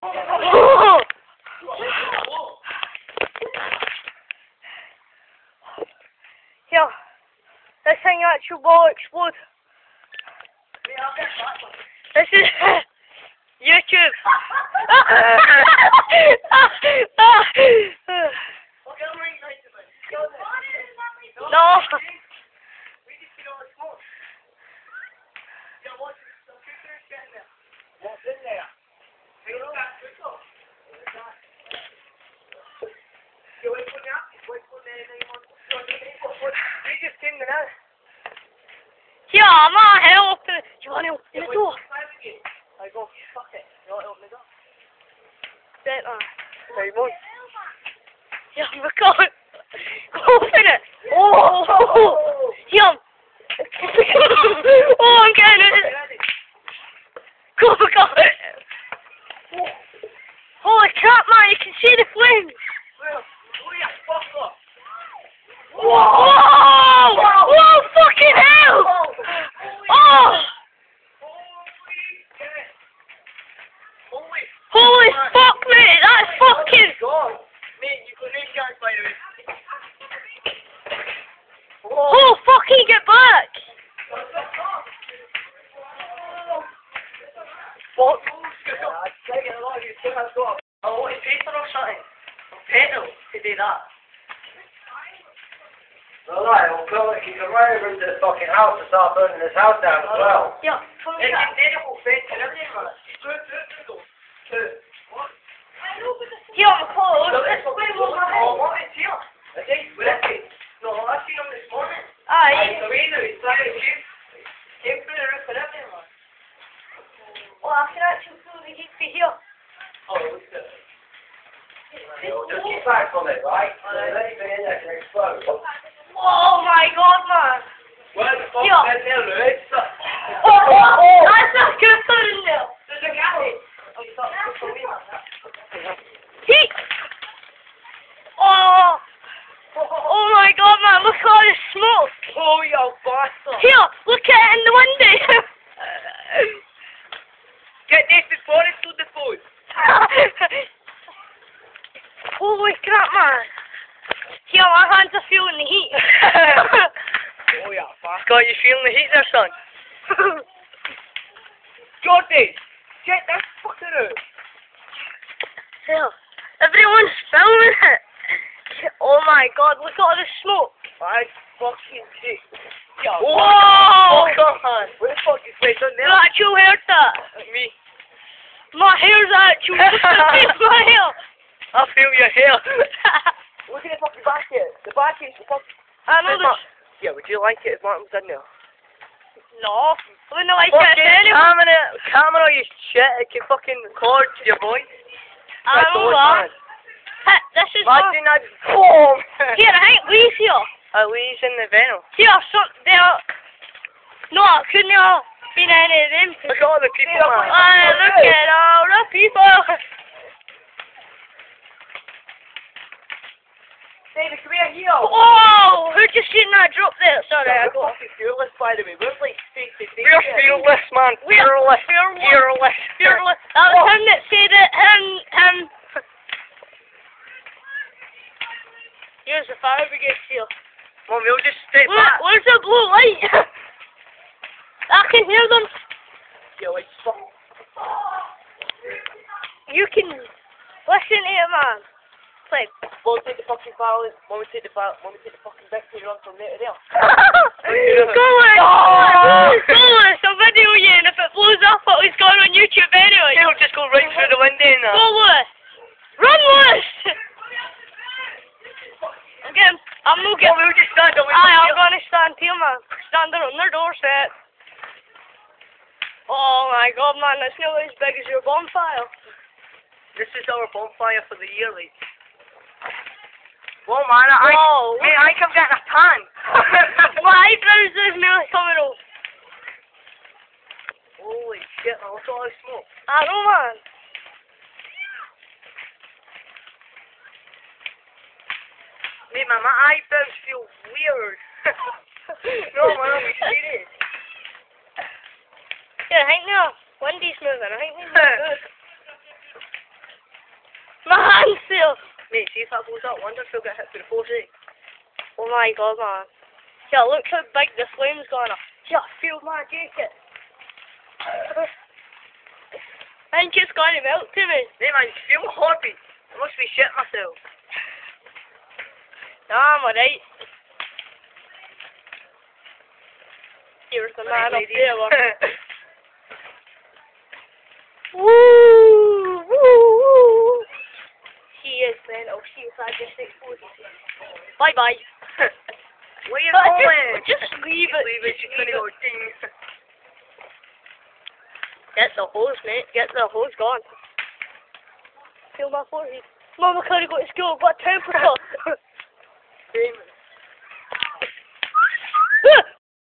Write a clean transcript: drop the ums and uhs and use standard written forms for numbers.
Oh! Here, this thing actually will explode. This is YouTube. No. What's in there? Here, I'm not helping. Do you want to open the door? I go, fuck it. You want to open the door? Better. Hey, boy. Yeah, we're going. Open it. Oh! Here. Oh, I'm getting it. Go, go. Holy crap, man, you can see the flames. Whoa! Whoa, fucking hell! Oh! Holy fuck, mate, that's fucking... Mate, you got these guys, by the way. Oh, fucking get back! What? I'm taking a lot of you still have got a lot of paper or something. Or petrol to do that. Well, right, well, Phil, you can run over to the fucking house and start burning this house down as well. Yeah, come It's here. a terrible fence and everything, man. Here, I'm close. Oh, what is here? Is he working? No, I seen him this morning. Aye. The way that he's trying to came through the roof and everything, man. Oh, I can actually feel the heat be here. Oh, look at it. Just keep back from it, right? So anything in there can explode. Oh my god, man. Well, the fuck's Yeah. in there, Louis? Oh, that's not good for in there. There's a galley. Heat. Oh. Oh my god, man, look at all the smoke. Oh, you bastard. Here, look at it in the window. Get this before it's to the food. Holy crap, man. Here, my hands are feeling the heat. Oh, yeah, bastard. You feeling the heat there, son? Jordy, get that fucking out. Here, everyone's filming it. Oh my god, look at all the smoke. I fucking shit. Whoa! Fuck on. Where the fuck is this on You there? actually heard that? Me. My hair's actually my hair. I feel your hair. Look at the fucking basket. The basket's the fucking... I know this. Yeah, would you like it if Martin's in there? No, I wouldn't like it Fucking anyway. camera, you shit. It can fucking record your voice. I know that. Hey, this is one. Imagine that. Boom! Here, I think Lee's here. Lee's in the venom. Here, there. No, it couldn't have been any of them. Look at all the people, man. Look at all the people. David, come here, here. Oh, who just seen that drop there? Sorry, I We're got. fucking fearless, by the way. We're like face to face. We're fearless, man. Fearless. Fearless. Fearless. That was him that said it. Him. Here's the fire brigade here. Well, we'll just stay Look, back. where's the blue light? I can hear them. Yeah, like, fuck. You can listen to it, man. Play. We'll take the fucking file. When we take the fucking victory run from there to there. Go on! I'm videoing you, and if it blows up, it's going on YouTube anyway. It'll just go right through the window and that. Go, Lewis! Run, Lewis! I'm not getting... We'll just stand away. I'm gonna stand here, man. Stand there on their doorstep. Oh my god, man, that's nearly as big as your bonfire. This is our bonfire for the year, like. Whoa, man, Whoa. Mate, I come getting a tan. My eyebrows is nearly coming off. Holy shit, man, look at all this smoke. I know, man. Mate, man, my eyebrows feel weird. No, man, I'm serious. Yeah, I think now. Wendy's moving. I think they're moving. Mate, see if that blows up, wonder if he'll get hit with the force, eh? Oh my god, man. Yeah, look how big the flame's gone up. Yeah, feel my jacket. I think it's going to melt to me. Mate, man, feel my heartbeat. I must be shitting myself. Nah, I'm alright. Here's the man up there, look. Woo! Woo! Woo! She is mental. She is like just exposed. Bye bye. Where you going? Just leave it. Leave it, she's gonna go ding. Get the hose, mate. Get the hose gone. Feel my forehead. Mum, I can't go to school. What temperature? Same.